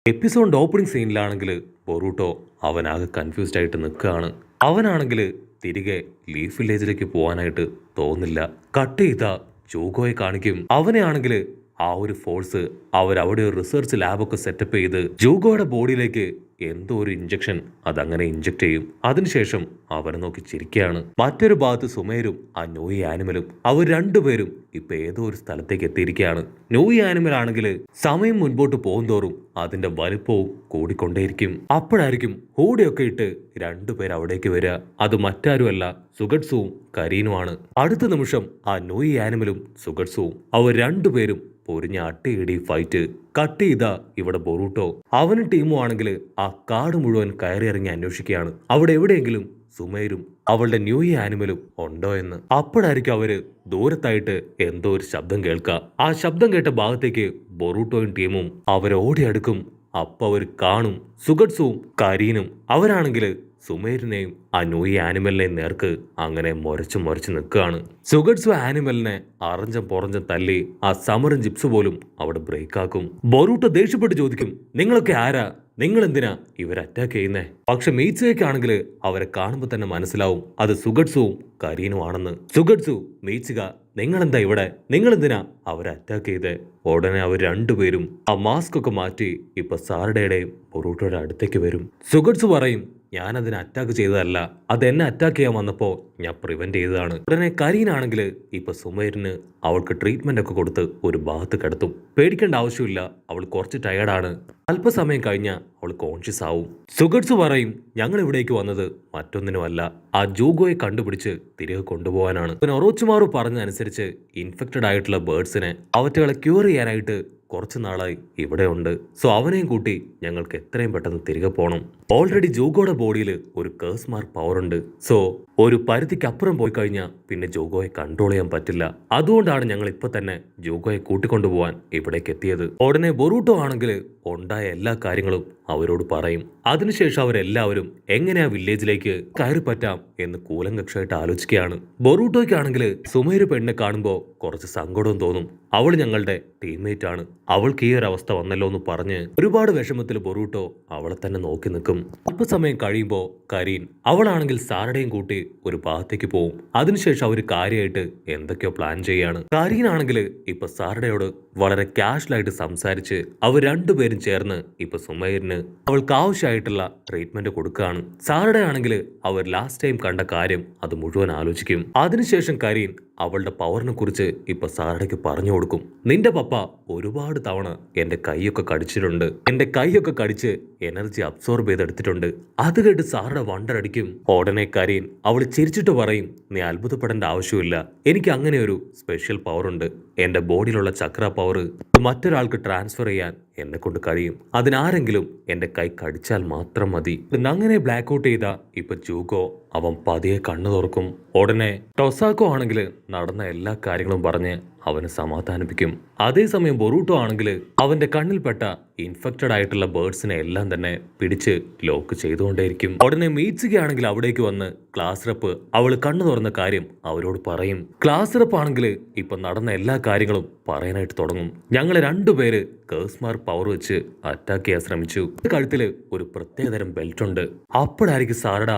എപ്പിസോഡിന്റെ opening സീനിലാണെങ്കിൽ Boruto അവനാകെ confused ആയിട്ട് നിൽക്കുകയാണ്. അവനാണെങ്കിൽ തിരികെ ലീഫ് വില്ലേജിലേക്ക് പോകാനായിട്ട് തോന്നില്ല. കട്ട് ചെയ്ത ജൂഗോയെ കാണിക്കും. അവനെ ആണെങ്കിൽ ആ ഒരു ഫോഴ്സ് അവരവിടെ ഒരു റിസർച്ച് ലാബൊക്കെ സെറ്റപ്പ് ചെയ്ത് ജൂഗോയുടെ ബോഡിയിലേക്ക് എന്തോ ഒരു ഇഞ്ചക്ഷൻ അതങ്ങനെ ഇഞ്ചക്ട് ചെയ്യും. അതിനുശേഷം അവനെ നോക്കി ചിരിക്കുകയാണ്. മറ്റൊരു ഭാഗത്ത് സുമേരും ആ നോയി ആനിമലും അവർ രണ്ടുപേരും ഇപ്പൊ ഏതോ ഒരു സ്ഥലത്തേക്ക് എത്തിയിരിക്കുകയാണ്. നോയി ആനിമൽ ആണെങ്കിൽ സമയം മുൻപോട്ട് പോകുന്തോറും അതിന്റെ വലിപ്പവും കൂടിക്കൊണ്ടേയിരിക്കും. അപ്പോഴായിരിക്കും ഹൂഡിയൊക്കെ ഇട്ട് രണ്ടുപേർ അവിടേക്ക് വരിക. അത് മറ്റാരുമല്ല, സുഗട്സുവും കരീനുമാണ്. അടുത്ത നിമിഷം ആ നോയി ആനിമലും സുഗട്സുവും അവർ രണ്ടുപേരും പൊരിഞ്ഞ അട്ടിയിടി ഫൈറ്റ്. കട്ട് ചെയ്ത ഇവിടെ ബൊറൂട്ടോ അവനും ടീമും ആണെങ്കിൽ ആ കാട് മുഴുവൻ കയറി ഇറങ്ങി അന്വേഷിക്കുകയാണ്. അവിടെ എവിടെയെങ്കിലും സുമേരും അവളുടെ ന്യൂ ഇയർ ആനിമലും ഉണ്ടോ എന്ന്. അപ്പോഴായിരിക്കും അവര് ദൂരത്തായിട്ട് എന്തോ ഒരു ശബ്ദം കേൾക്കുക. ആ ശബ്ദം കേട്ട ഭാഗത്തേക്ക് ബൊറൂട്ടോയും ടീമും അവരോടി അടുക്കും. അപ്പൊ അവർ കാണും സുഗട്സുവും കരീനും. അവരാണെങ്കിൽ സുമേരിനെയും ആ നോയി ആനിമലിനെയും നേർക്ക് അങ്ങനെ മുരച്ചു നിൽക്കുകയാണ്. സുഗട്സു ആനിമലിനെ അറഞ്ചം പുറഞ്ചം തല്ലി ആ സമറും ജിപ്സ് പോലും അവിടെ ബ്രേക്കാക്കും. ബൊറൂട്ടോ ദേഷ്യപ്പെട്ട് ചോദിക്കും, നിങ്ങളൊക്കെ ആരാ? നിങ്ങൾ എന്തിനാ ഇവരെ അറ്റാക്ക് ചെയ്യുന്നേ? പക്ഷെ മീച്ചുകയ്ക്കാണെങ്കിൽ അവരെ കാണുമ്പോൾ തന്നെ മനസ്സിലാവും അത് സുഗട്സുവും കരീനും ആണെന്ന്. സുഗട്സു, മീച്ചുക, നിങ്ങളെന്താ ഇവിടെ? നിങ്ങളെന്തിനാ അവരെ അറ്റാക്ക് ചെയ്തേ? ഉടനെ അവർ രണ്ടുപേരും ആ മാസ്ക് ഒക്കെ മാറ്റി ഇപ്പൊ സാറുടെയും ബൊറൂട്ടോയുടെ അടുത്തേക്ക് വരും. സുഗട്സു പറയും, ഞാനതിനെ അറ്റാക്ക് ചെയ്തതല്ല, അത് എന്നെ അറ്റാക്ക് ചെയ്യാൻ വന്നപ്പോ ഞാൻ പ്രിവെന്റ് ചെയ്തതാണ്. ഉടനെ കരീനാണെങ്കിൽ ഇപ്പൊ സുമേരിന് അവൾക്ക് ട്രീറ്റ്മെന്റ് ഒക്കെ കൊടുത്ത് ഒരു ഭാഗത്ത് കിടത്തും. പേടിക്കേണ്ട ആവശ്യമില്ല, അവൾ കുറച്ച് ടയർഡാണ്, അല്പസമയം കഴിഞ്ഞ അവൾ കോൺഷ്യസ് ആവും. സുഗട്സു പറയും, ഞങ്ങൾ ഇവിടേക്ക് വന്നത് മറ്റൊന്നിനുമല്ല, ആ ജൂഗോയെ കണ്ടുപിടിച്ച് തിരികെ കൊണ്ടുപോകാനാണ്. പിന്നെ ഒറോച്ചുമാറു പറഞ്ഞതനുസരിച്ച് ഇൻഫെക്റ്റഡ് ആയിട്ടുള്ള ബേർഡ്സിനെ അവറ്റകളെ ക്യൂർ ചെയ്യാനായിട്ട് കുറച്ച് നാളായി ഇവിടെ ഉണ്ട്. സോ അവനെയും കൂട്ടി ഞങ്ങൾക്ക് എത്രയും പെട്ടെന്ന് തിരികെ പോകണം. ഓൾറെഡി ജൂഗോയുടെ ബോഡിയിൽ ഒരു കേഴ്സ് മാർക്ക് പവർ ഉണ്ട്. സോ ഒരു പരിധിക്ക് അപ്പുറം പോയി കഴിഞ്ഞാൽ പിന്നെ ജൂഗോയെ കൺട്രോൾ ചെയ്യാൻ പറ്റില്ല. അതുകൊണ്ടാണ് ഞങ്ങൾ ഇപ്പൊ തന്നെ ജൂഗോയെ കൂട്ടിക്കൊണ്ടുപോകാൻ ഇവിടേക്ക് എത്തിയത്. ഉടനെ ബൊറൂട്ടോ ആണെങ്കിൽ ഉണ്ടായ എല്ലാ കാര്യങ്ങളും അവരോട് പറയും. അതിനുശേഷം അവരെല്ലാവരും എങ്ങനെയാ വില്ലേജിലേക്ക് കയറി പറ്റാം എന്ന് കൂലങ്കക്ഷമായിട്ട് ആലോചിക്കുകയാണ്. ബൊറൂട്ടോയ്ക്കാണെങ്കിൽ സുമേര് പെണ്ണിനെ കാണുമ്പോൾ കുറച്ച് സങ്കടവും തോന്നും. അവൾ ഞങ്ങളുടെ ടീംമേറ്റ് ആണ്, അവൾക്ക് ഈ ഒരു അവസ്ഥ വന്നല്ലോ എന്ന് പറഞ്ഞ് ഒരുപാട് വിഷമത്തിൽ ബൊറൂട്ടോ അവളെ തന്നെ നോക്കി നിൽക്കും. അല്പസമയം കഴിയുമ്പോൾ കരീൻ അവളാണെങ്കിൽ സാറുടെയും കൂട്ടി ഒരു ഭാഗത്തേക്ക് പോവും. അതിനുശേഷം അവർ കാര്യമായിട്ട് എന്തൊക്കെയോ പ്ലാൻ ചെയ്യാണ്. കരീനാണെങ്കിൽ ഇപ്പൊ സാറുടെയോട് വളരെ കാഷ്വലായിട്ട് സംസാരിച്ച് അവർ രണ്ടുപേരും ചേർന്ന് ഇപ്പൊ സുമൈറിന് അവൾക്ക് ആവശ്യമായിട്ടുള്ള ട്രീറ്റ്മെന്റ് കൊടുക്കുകയാണ്. സാറുടെ ആണെങ്കിൽ അവർ ലാസ്റ്റ് ടൈം കണ്ട കാര്യം അത് മുഴുവൻ ആലോചിക്കും. അതിനുശേഷം കരീൻ അവളുടെ പവറിനെ കുറിച്ച് ഇപ്പൊ സാറുടെക്ക് പറഞ്ഞു കൊടുക്കും. നിന്റെ പപ്പ ഒരുപാട് തവണ എന്റെ കൈയൊക്കെ കടിച്ചിട്ടുണ്ട്, എന്റെ കൈയൊക്കെ കടിച്ച് എനർജി അബ്സോർബ് ചെയ്തെടുത്തിട്ടുണ്ട്. അത് കേട്ട് സാറുടെ വണ്ടറടിക്കും. ഉടനെ കരീൻ അവൾ ചിരിച്ചിട്ട് പറയും, നീ അത്ഭുതപ്പെടേണ്ട ആവശ്യമില്ല, എനിക്ക് അങ്ങനെ ഒരു സ്പെഷ്യൽ പവർ ഉണ്ട്. എന്റെ ബോഡിയിലുള്ള ചക്ര പവർ മറ്റൊരാൾക്ക് ട്രാൻസ്ഫർ ചെയ്യാൻ എന്നെ കൊണ്ട് കഴിയും. അതിനാരെങ്കിലും എന്റെ കൈ കടിച്ചാൽ മാത്രം മതി. അങ്ങനെ ബ്ലാക്ക് ഔട്ട് ചെയ്ത ഇപ്പൊ ജൂഗോ അവൻ പതിയെ കണ്ണു തുറക്കും. ഉടനെ ടൊസാക്കോ ആണെങ്കിൽ നടന്ന എല്ലാ കാര്യങ്ങളും പറഞ്ഞ് അവനെ സമാധാനിപ്പിക്കും. അതേസമയം ബൊറൂട്ടോ ആണെങ്കിൽ അവന്റെ കണ്ണിൽപ്പെട്ട ഇൻഫെക്റ്റഡ് ആയിട്ടുള്ള ബേർഡ്സിനെ എല്ലാം തന്നെ പിടിച്ച് ലോക്ക് ചെയ്തുകൊണ്ടേയിരിക്കും. ഉടനെ മീറ്റ്സുക ആണെങ്കിൽ അവിടേക്ക് വന്ന് ക്ലാസ് റെപ്പ് അവൾ കണ്ണു തുറന്ന കാര്യം അവരോട് പറയും. ക്ലാസ് റെപ്പ് ആണെങ്കിൽ ഇപ്പൊ നടന്ന എല്ലാ കാര്യങ്ങളും പറയാനായിട്ട് തുടങ്ങും. ഞങ്ങളെ രണ്ടുപേര് കേഴ്സ് മാർക്ക് പവർ വെച്ച് അറ്റാക്ക് ചെയ്യാൻ ശ്രമിച്ചു. കഴുത്തില് ഒരു പ്രത്യേകതരം ബെൽറ്റ് ഉണ്ട്. അപ്പോഴായിരിക്കും സാറഡ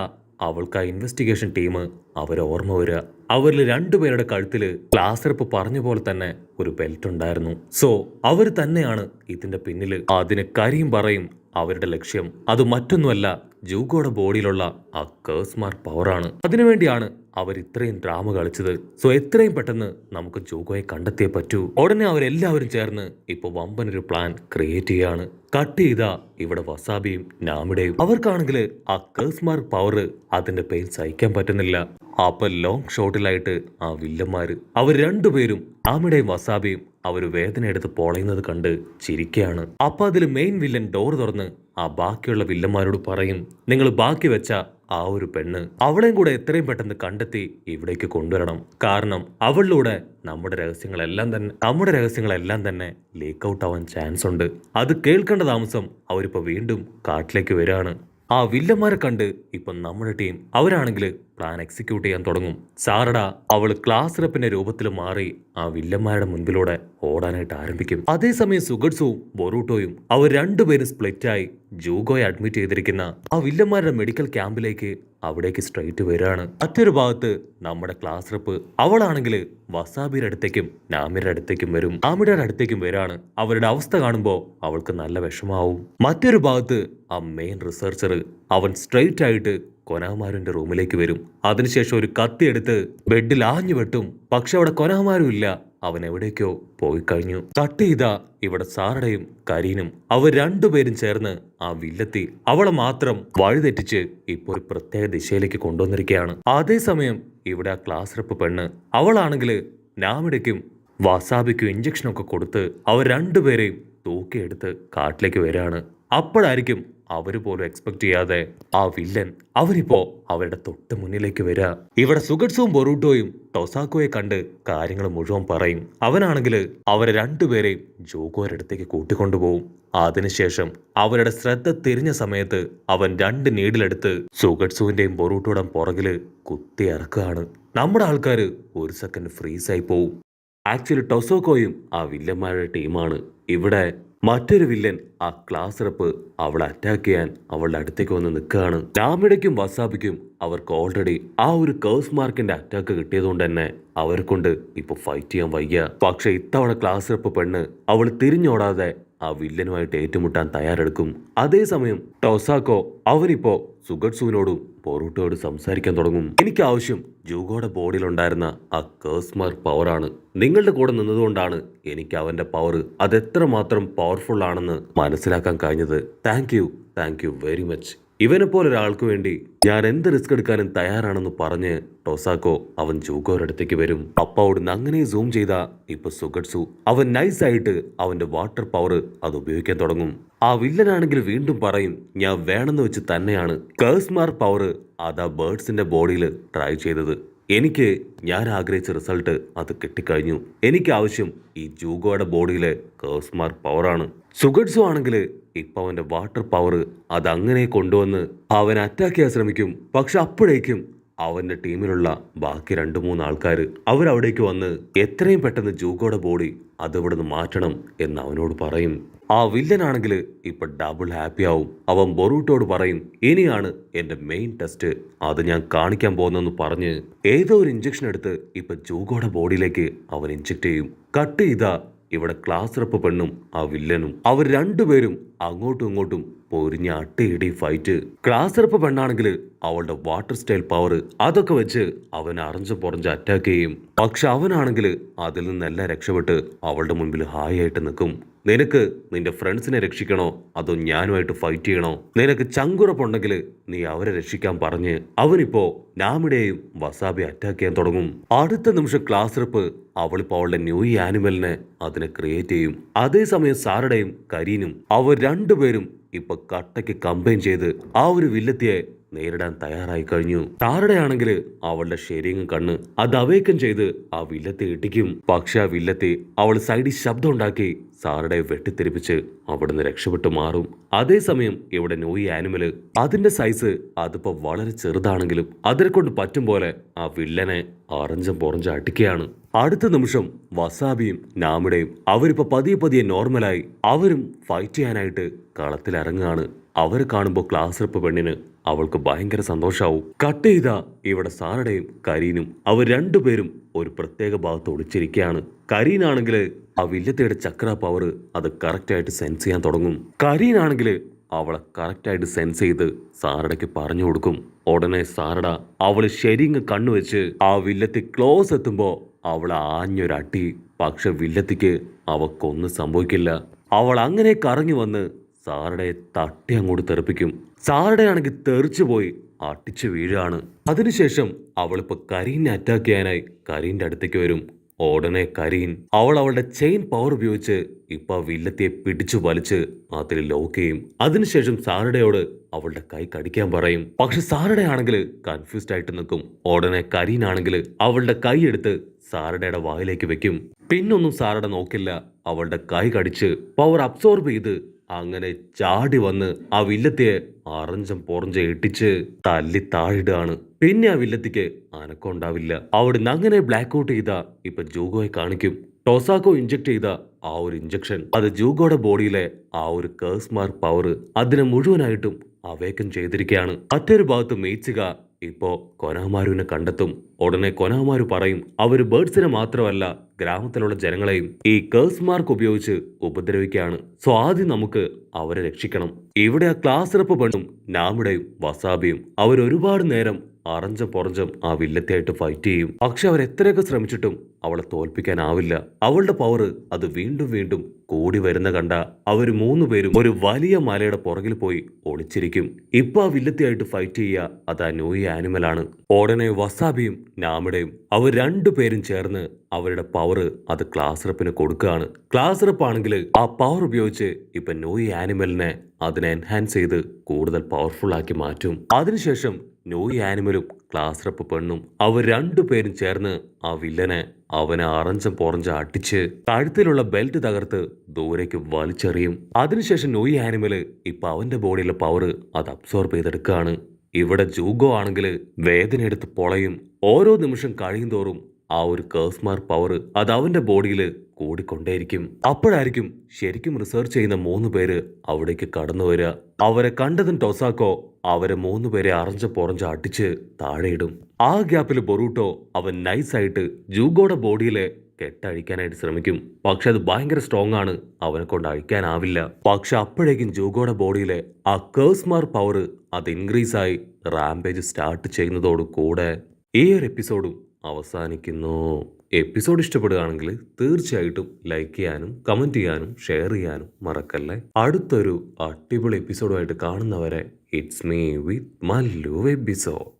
അവൾക്ക് ആ ഇൻവെസ്റ്റിഗേഷൻ ടീം അവരെ ഓർമ്മ വരിക. അവരിൽ രണ്ടുപേരുടെ കഴുത്തില് ക്ലാസ് റെപ്പ് പറഞ്ഞ പോലെ തന്നെ ഒരു ബെൽറ്റ് ഉണ്ടായിരുന്നു. സോ അവർ തന്നെയാണ് ഇതിന്റെ പിന്നില്. അതിന് കരീം പറയും അവരുടെ ലക്ഷ്യം അത് മറ്റൊന്നുമല്ല, ജൂഗോയുടെ ബോഡിയിലുള്ള ആ കേഴ്സ് മാർക്ക് പവറാണ്. അതിനുവേണ്ടിയാണ് അവർ ഇത്രയും ഡ്രാമ കളിച്ചത്. സോ എത്രയും പെട്ടെന്ന് നമുക്ക് ജൂഗോയെ കണ്ടെത്തിയേ പറ്റൂ. ഉടനെ അവരെല്ലാവരും ചേർന്ന് ഇപ്പൊ വമ്പനൊരു പ്ലാൻ ക്രിയേറ്റ് ചെയ്യാണ്. കട്ട് ചെയ്ത ഇവിടെ വസാബിയും നാമിഡയും അവർക്കാണെങ്കിൽ ആ കേഴ്സ് മാർക്ക് പവർ അതിന്റെ പെയിൻ സഹിക്കാൻ പറ്റുന്നില്ല. അപ്പൊ ലോങ് ഷോട്ടിലായിട്ട് ആ വില്ലന്മാര് അവർ രണ്ടുപേരും നാമിഡയും വസാബിയും അവര് വേദന എടുത്ത് പൊളയുന്നത് കണ്ട് ചിരിക്കുകയാണ്. അപ്പൊ അതിൽ മെയിൻ വില്ലൻ ഡോർ തുറന്ന് ആ ബാക്കിയുള്ള വില്ലന്മാരോട് പറയും, നിങ്ങൾ ബാക്കി വെച്ച ആ ഒരു പെണ്ണ് അവളെയും കൂടെ എത്രയും പെട്ടെന്ന് കണ്ടെത്തി ഇവിടേക്ക് കൊണ്ടുവരണം. കാരണം അവളിലൂടെ നമ്മുടെ രഹസ്യങ്ങളെല്ലാം തന്നെ ലീക്ക് ഔട്ട് ആവാൻ ചാൻസ് ഉണ്ട്. അത് കേൾക്കേണ്ട താമസം അവരിപ്പോ വീണ്ടും കാട്ടിലേക്ക് വരികയാണ്. ആ വില്ലന്മാരെ കണ്ട് ഇപ്പൊ നമ്മുടെ ടീം അവരാണെങ്കിൽ പ്ലാൻ എക്സിക്യൂട്ട് ചെയ്യാൻ തുടങ്ങും. സാറഡ അവൾ ക്ലാസ് റെപ്പിന്റെ രൂപത്തിൽ മാറി ആ വില്ലന്മാരുടെ മുൻപിലൂടെ ഓടാനായിട്ട് ആരംഭിക്കും. അതേസമയം സുഗട്സുവും ബൊറൂട്ടോയും അവർ രണ്ടുപേരും സ്പ്ലിറ്റായി ജൂഗോയെ അഡ്മിറ്റ് ചെയ്തിരിക്കുന്ന ആ വില്ലന്മാരുടെ മെഡിക്കൽ ക്യാമ്പിലേക്ക് അവിടേക്ക് സ്ട്രൈറ്റ് വരികയാണ്. മറ്റൊരു ഭാഗത്ത് നമ്മുടെ ക്ലാസ് റെപ്പ് അവളാണെങ്കിൽ വസാബിയുടെ അടുത്തേക്കും നാമിയുടെ അടുത്തേക്കും വരും. നാമിയുടെ അടുത്തേക്കും വരാണ്. അവരുടെ അവസ്ഥ കാണുമ്പോൾ അവൾക്ക് നല്ല വിഷമാവും. മറ്റൊരു ഭാഗത്ത് ആ മെയിൻ റിസർച്ചർ അവൻ സ്ട്രൈറ്റ് ആയിട്ട് കൊനാമാരുന്റെ റൂമിലേക്ക് വരും. അതിനുശേഷം ഒരു കത്തി എടുത്ത് ബെഡിൽ ആഞ്ഞു വെട്ടും. പക്ഷെ അവിടെ കൊനാമാരും ഇല്ല. അവൻ എവിടേക്കോ പോയി കഴിഞ്ഞു. കട്ട് ചെയ്ത ഇവിടെ സാറടയും കരീനും അവർ രണ്ടുപേരും ചേർന്ന് ആ വില്ലത്തി അവളെ മാത്രം വഴിതെറ്റിച്ച് ഇപ്പോൾ ഒരു പ്രത്യേക ദിശയിലേക്ക് കൊണ്ടുവന്നിരിക്കുകയാണ്. അതേസമയം ഇവിടെ ആ ക്ലാസ് റെപ്പ് പെണ്ണ് അവളാണെങ്കിൽ നാമിടയ്ക്കും വസാബിക്കും ഇഞ്ചക്ഷനൊക്കെ കൊടുത്ത് അവർ രണ്ടുപേരെയും തൂക്കിയെടുത്ത് കാട്ടിലേക്ക് വരികയാണ്. അപ്പോഴായിരിക്കും അവര് പോലും എക്സ്പെക്ട് ചെയ്യാതെ ആ വില്ലൻ അവനിപ്പോ അവരുടെ തൊട്ട് മുന്നിലേക്ക് വരിക. ഇവിടെ സുഗട്സുവും ബൊറൂട്ടോയും ടൊസാക്കോയെ കണ്ട് കാര്യങ്ങൾ മുഴുവൻ പറയും. അവനാണെങ്കിൽ അവരെ രണ്ടുപേരെയും ജൂഗോയുടെ അടുത്തേക്ക് കൂട്ടിക്കൊണ്ടുപോകും. അതിനുശേഷം അവരുടെ ശ്രദ്ധ തിരിഞ്ഞ സമയത്ത് അവൻ 2 നീഡിലെടുത്ത് സുഗട്സുവിന്റെയും ബൊറൂട്ടോയുടെയും പുറകില് കുത്തി ഇറക്കുകയാണ്. നമ്മുടെ ആൾക്കാർ ഒരു സെക്കൻഡ് ഫ്രീസായി പോവും. ആക്ച്വലി ടൊസാക്കോയും ആ വില്ലന്മാരുടെ ടീമാണ്. ഇവിടെ മറ്റൊരു വില്ലൻ ആ ക്ലാസ് റെപ്പ് അവളെ അറ്റാക്ക് ചെയ്യാൻ അവളുടെ അടുത്തേക്ക് വന്ന് നിൽക്കുകയാണ്. നാമിടയ്ക്കും വസാബിക്കും അവർക്ക് ഓൾറെഡി ആ ഒരു കേഴ്സ് മാർക്കിന്റെ അറ്റാക്ക് കിട്ടിയതുകൊണ്ട് തന്നെ അവരെ കൊണ്ട് ഇപ്പൊ ഫൈറ്റ് ചെയ്യാൻ വയ്യ. പക്ഷെ ഇത്തവണ ക്ലാസ് റെപ്പ് പെണ്ണ് അവൾ തിരിഞ്ഞോടാതെ ആ വില്ലനുമായിട്ട് ഏറ്റുമുട്ടാൻ തയ്യാറെടുക്കും. അതേസമയം ടൊസാക്കോ അവനിപ്പോ സുഗട്സുവിനോടും ബൊറൂട്ടോയോടും സംസാരിക്കാൻ തുടങ്ങും. എനിക്ക് ആവശ്യം ജൂഗോയുടെ ബോഡിയിലുണ്ടായിരുന്ന ആ കേഴ്സ് മാർക്ക് പവറാണ്. നിങ്ങളുടെ കൂടെ നിന്നതുകൊണ്ടാണ് എനിക്ക് അവന്റെ പവർ അതെത്രമാത്രം പവർഫുൾ ആണെന്ന് മനസ്സിലാക്കാൻ കഴിഞ്ഞത്. Thank you very much. ഇവനെ പോലെ ഒരാൾക്ക് വേണ്ടി ഞാൻ എന്ത് റിസ്ക് എടുക്കാനും തയ്യാറാണെന്ന് പറഞ്ഞ് ടൊസാക്കോ അവൻ ജൂഗോയുടെ അടുത്തേക്ക് വരും. അപ്പ അവിടുന്ന് അങ്ങനെ സൂം ചെയ്ത ഇപ്പൊ സുഗട്സു അവൻ നൈസായിട്ട് അവന്റെ വാട്ടർ പവർ അത് ഉപയോഗിക്കാൻ തുടങ്ങും. ആ വില്ലനാണെങ്കിൽ വീണ്ടും പറയും, ഞാൻ വേണമെന്ന് വെച്ച് തന്നെയാണ് കേഴ്സ് മാർക്ക് പവർ അതാ ബേർഡ്സിന്റെ ബോഡിയിൽ ട്രൈ ചെയ്തത്. ഞാൻ ആഗ്രഹിച്ച റിസൾട്ട് അത് കിട്ടിക്കഴിഞ്ഞു. എനിക്ക് ആവശ്യം ഈ ജൂഗോയുടെ ബോഡിയിലെ കേഴ്സ് മാർക്ക് പവറാണ്. സുഗട്സു ആണെങ്കിൽ ഇപ്പൊ അവന്റെ വാട്ടർ പവർ അതങ്ങനെ കൊണ്ടുവന്ന് അവൻ അറ്റാക്ക് ചെയ്യാൻ ശ്രമിക്കും. പക്ഷെ അപ്പോഴേക്കും അവന്റെ ടീമിലുള്ള ബാക്കി 2-3 ആൾക്കാർ അവരവിടേക്ക് വന്ന് എത്രയും പെട്ടെന്ന് ജൂഗോയുടെ ബോഡി അതിവിടുന്ന് മാറ്റണം എന്ന് അവനോട് പറയും. ആ വില്ലനാണെങ്കിൽ ഇപ്പൊ ഡബിൾ ഹാപ്പി ആവും. അവൻ ബൊറൂട്ടോട് പറയും, ഇനിയാണ് എന്റെ മെയിൻ ടെസ്റ്റ്, അത് ഞാൻ കാണിക്കാൻ പോകുന്നെന്ന് പറഞ്ഞ് ഏതോ ഒരു ഇഞ്ചക്ഷൻ എടുത്ത് ഇപ്പൊ ജൂഗോയുടെ ബോഡിയിലേക്ക് അവൻ ഇഞ്ചക്ട് ചെയ്യും. കട്ട് ചെയ്താ ഇവിടെ ക്ലാസ് റെപ്പ് പെണ്ണും ആ വില്ലനും അവർ രണ്ടുപേരും അങ്ങോട്ടും ഇങ്ങോട്ടും പൊരിഞ്ഞ അട്ടയിടി ഫൈറ്റ്. ക്ലാസ് റെപ്പ് പെണ്ണാണെങ്കിൽ അവളുടെ വാട്ടർ സ്റ്റൈൽ പവർ അതൊക്കെ വെച്ച് അവൻ അറിഞ്ഞ് പൊറഞ്ഞ് അറ്റാക്ക് ചെയ്യും. പക്ഷെ അവനാണെങ്കിൽ അതിൽ നിന്നെല്ലാം രക്ഷപ്പെട്ട് അവളുടെ മുൻപിൽ ഹായ് ആയിട്ട് നിൽക്കും. നിനക്ക് നിന്റെ ഫ്രണ്ട്സിനെ രക്ഷിക്കണോ അതോ ഞാനുമായിട്ട് ഫൈറ്റ് ചെയ്യണോ? നിനക്ക് ചങ്കുറപ്പുണ്ടെങ്കിൽ നീ അവരെ രക്ഷിക്കാൻ പറഞ്ഞ് അവനിപ്പോ നാമിടെയും വസാബി അറ്റാക്ക് ചെയ്യാൻ തുടങ്ങും. അടുത്ത നിമിഷം ക്ലാസ് റെപ്പ് അവളിപ്പോ അവളുടെ ന്യൂ ആനിമലിനെ അതിനെ ക്രിയേറ്റ് ചെയ്യും. അതേസമയം സാറടയും കരീനും അവർ രണ്ടുപേരും ഇപ്പൊ കട്ടയ്ക്ക് കമ്പൈൻ ചെയ്ത് ആ ഒരു വില്ലത്തിയെ നേരിടാൻ തയ്യാറായി കഴിഞ്ഞു. സാറടയാണെങ്കിൽ അവളുടെ ഷെയറിങ് കണ്ണ് അത് അവേക്കൻ ചെയ്ത് ആ വില്ലത്തെ ഇടിക്കും. പക്ഷെ ആ വില്ലത്തെ അവൾ സൈഡിൽ ശബ്ദം ഉണ്ടാക്കി സാറടയെ വെട്ടിത്തെറിപ്പിച്ച് അവിടുന്ന് രക്ഷപ്പെട്ടു മാറും. അതേസമയം ഇവിടെ നോയി ആനിമല് അതിന്റെ സൈസ് അതിപ്പോ വളരെ ചെറുതാണെങ്കിലും അതിനെ കൊണ്ട് പറ്റും പോലെ ആ വില്ലനെ അറഞ്ചം പൊറഞ്ചം അടിക്കുകയാണ്. അടുത്ത നിമിഷം വസാബിയും നാമിടയും അവരിപ്പോ പതിയെ നോർമലായി അവരും ഫൈറ്റ് ചെയ്യാനായിട്ട് കളത്തിലിറങ്ങുകയാണ്. അവരെ കാണുമ്പോൾ ക്ലാസ് റെപ്പ് പെണ്ണിന് അവൾക്ക് ഭയങ്കര സന്തോഷാവും. കട്ട് ചെയ്ത ഇവിടെ സാറടയും കരീനും അവർ രണ്ടുപേരും ഒരു പ്രത്യേക ഭാഗത്ത് ഒളിച്ചിരിക്കുകയാണ്. കരീനാണെങ്കിൽ ആ വില്ലത്തയുടെ ചക്ര പവർ അത് കറക്റ്റായിട്ട് സെൻസ് ചെയ്യാൻ തുടങ്ങും. കരീനാണെങ്കിൽ അവളെ കറക്റ്റായിട്ട് സെൻസ് ചെയ്ത് സാറടയ്ക്ക് പറഞ്ഞു കൊടുക്കും. ഉടനെ സാറട അവള് ശരിങ്ങ് കണ്ണുവെച്ച് ആ വില്ലത്തി ക്ലോസ് എത്തുമ്പോ അവളെ ആഞ്ഞൊരട്ടി. പക്ഷെ വില്ലത്തിക്ക് അവക്കൊന്നും സംഭവിക്കില്ല. അവൾ അങ്ങനെ കറങ്ങി വന്ന് സാറടയെ തട്ടി അങ്ങോട്ട് തെറിപ്പിക്കും. സാറടയാണെങ്കിൽ തെറിച്ചു പോയി അട്ടിച്ചു വീഴാണ്. അതിനുശേഷം അവളിപ്പോ കരീനെ അറ്റാക്ക് ചെയ്യാനായി കരീന്റെ അടുത്തേക്ക് വരും. ഉടനെ കരീൻ അവളുടെ ചെയിൻ പവർ ഉപയോഗിച്ച് ഇപ്പൊ വില്ലത്തിയെ പിടിച്ചു വലിച്ച് അതിൽ ലോക്ക് ചെയ്യും. അതിനുശേഷം സാറടയോട് അവളുടെ കൈ കടിക്കാൻ പറയും. പക്ഷെ സാറടയാണെങ്കിൽ കൺഫ്യൂസ്ഡ് ആയിട്ട് നിൽക്കും. ഉടനെ കരീനാണെങ്കിൽ അവളുടെ കൈ എടുത്ത് സാറടയുടെ വായിലേക്ക് വെക്കും. പിന്നൊന്നും സാറട നോക്കില്ല. അവളുടെ കൈ കടിച്ച് പവർ അബ്സോർബ് ചെയ്ത് അങ്ങനെ ചാടി വന്ന് ആ വില്ലത്തിയെ അറഞ്ചം പൊറഞ്ചം ഇട്ടിച്ച് തല്ലി താഴിടുകയാണ്. പിന്നെ ആ വില്ലത്തിക്ക് അനക്കം ഉണ്ടാവില്ല. അവിടുന്ന് അങ്ങനെ ബ്ലാക്ക് ഔട്ട് ചെയ്ത ഇപ്പൊ ജൂഗോയെ കാണിക്കും. ടൊസാക്കോ ഇഞ്ചക്ട് ചെയ്ത ആ ഒരു ഇഞ്ചക്ഷൻ അത് ജൂഗോയുടെ ബോഡിയിലെ ആ ഒരു കേഴ്സ് മാർക്ക് പവർ അതിനെ മുഴുവനായിട്ടും അവേക്കൻ ചെയ്തിരിക്കുകയാണ്. മറ്റൊരു ഭാഗത്ത് മീറ്റ്സുക ഇപ്പോ കൊനാമാരുവിനെ കണ്ടെത്തും. ഉടനെ കൊനാമാരു പറയും അവര് ബേർഡ്സിനെ മാത്രമല്ല ഗ്രാമത്തിലുള്ള ജനങ്ങളെയും ഈ കേഴ്സ് മാർക്ക് ഉപയോഗിച്ച് ഉപദ്രവിക്കുകയാണ്. സോ ആദ്യം നമുക്ക് അവരെ രക്ഷിക്കണം. ഇവിടെ ആ ക്ലാസ് റെപ്പ് പെണ്ണും നാമിടയും വസാബിയും അവരൊരുപാട് നേരം അറഞ്ചം പൊറഞ്ചം ആ വില്ലത്തിയായിട്ട് ഫൈറ്റ് ചെയ്യും. പക്ഷെ അവർ എത്രയൊക്കെ ശ്രമിച്ചിട്ടും അവളെ തോൽപ്പിക്കാനാവില്ല. അവളുടെ പവർ അത് വീണ്ടും വീണ്ടും കൂടി വരുന്ന കണ്ട അവര് 3 പേരും ഒരു വലിയ മലയുടെ പുറകിൽ പോയി ഒളിച്ചിരിക്കും. ഇപ്പൊ ആ വില്ലത്തിയായിട്ട് ഫൈറ്റ് ചെയ്യുക അത് ആ നോയി ആനിമലാണ്. ഉടനെ വസാബിയും നാമിടയും അവർ 2 പേരും ചേർന്ന് അവരുടെ പവർ അത് ക്ലാസ് റെപ്പിന് കൊടുക്കുകയാണ്. ക്ലാസ് റെപ്പ് ആണെങ്കിൽ ആ പവർ ഉപയോഗിച്ച് ഇപ്പൊ നോയി ആനിമലിനെ അതിനെ എൻഹാൻസ് ചെയ്ത് കൂടുതൽ പവർഫുൾ ആക്കി മാറ്റും. അതിനുശേഷം നോയി ആനിമലും ക്ലാസ് റെപ്പ് പെണ്ണും അവർ 2 പേരും ചേർന്ന് ആ വില്ലനെ അവനെ അറഞ്ചം പൊറഞ്ചം അടിച്ച് കഴുത്തിലുള്ള ബെൽറ്റ് തകർത്ത് ദൂരേക്ക് വലിച്ചെറിയും. അതിനുശേഷം നോയി ആനിമല് ഇപ്പൊ അവന്റെ ബോഡിയിലെ പവർ അത് അബ്സോർബ് ചെയ്തെടുക്കുകയാണ്. ഇവിടെ ജൂഗോ ആണെങ്കിൽ വേദന എടുത്ത് പൊളയും. ഓരോ നിമിഷം കഴിയും തോറും ആ ഒരു കേഴ്സ് മാർക്ക് പവർ അത് അവന്റെ ബോഡിയിൽ കൂടിക്കൊണ്ടേയിരിക്കും. അപ്പോഴായിരിക്കും ശരിക്കും റിസർച്ച് ചെയ്യുന്ന 3 പേര് അവിടേക്ക് കടന്നു വരിക. അവരെ കണ്ടതും ടൊസാക്കോ അവരെ 3 പേരെ അറഞ്ച പൊറഞ്ച അടിച്ച് താഴെയിടും. ആ ഗ്യാപ്പിൽ ബൊറൂട്ടോ അവൻ നൈസായിട്ട് ജൂഗോയുടെ ബോഡിയിലെ കെട്ടഴിക്കാനായിട്ട് ശ്രമിക്കും. പക്ഷെ അത് ഭയങ്കര സ്ട്രോങ് ആണ്, അവനെ കൊണ്ട് അഴിക്കാനാവില്ല. പക്ഷെ അപ്പോഴേക്കും ജൂഗോയുടെ ബോഡിയിലെ ആ കേഴ്സ് മാർക്ക് പവർ അത് ഇൻക്രീസ് ആയി റാംപേജ് സ്റ്റാർട്ട് ചെയ്യുന്നതോട് കൂടെ ഈ ഒരു എപ്പിസോഡും അവസാനിക്കുന്നു. എപ്പിസോഡ് ഇഷ്ടപ്പെടുകയാണെങ്കിൽ തീർച്ചയായിട്ടും ലൈക്ക് ചെയ്യാനും കമന്റ് ചെയ്യാനും ഷെയർ ചെയ്യാനും മറക്കല്ലേ. അടുത്തൊരു അടിപൊളി എപ്പിസോഡുമായിട്ട് കാണുന്നവരെ it's me with Mallu episode.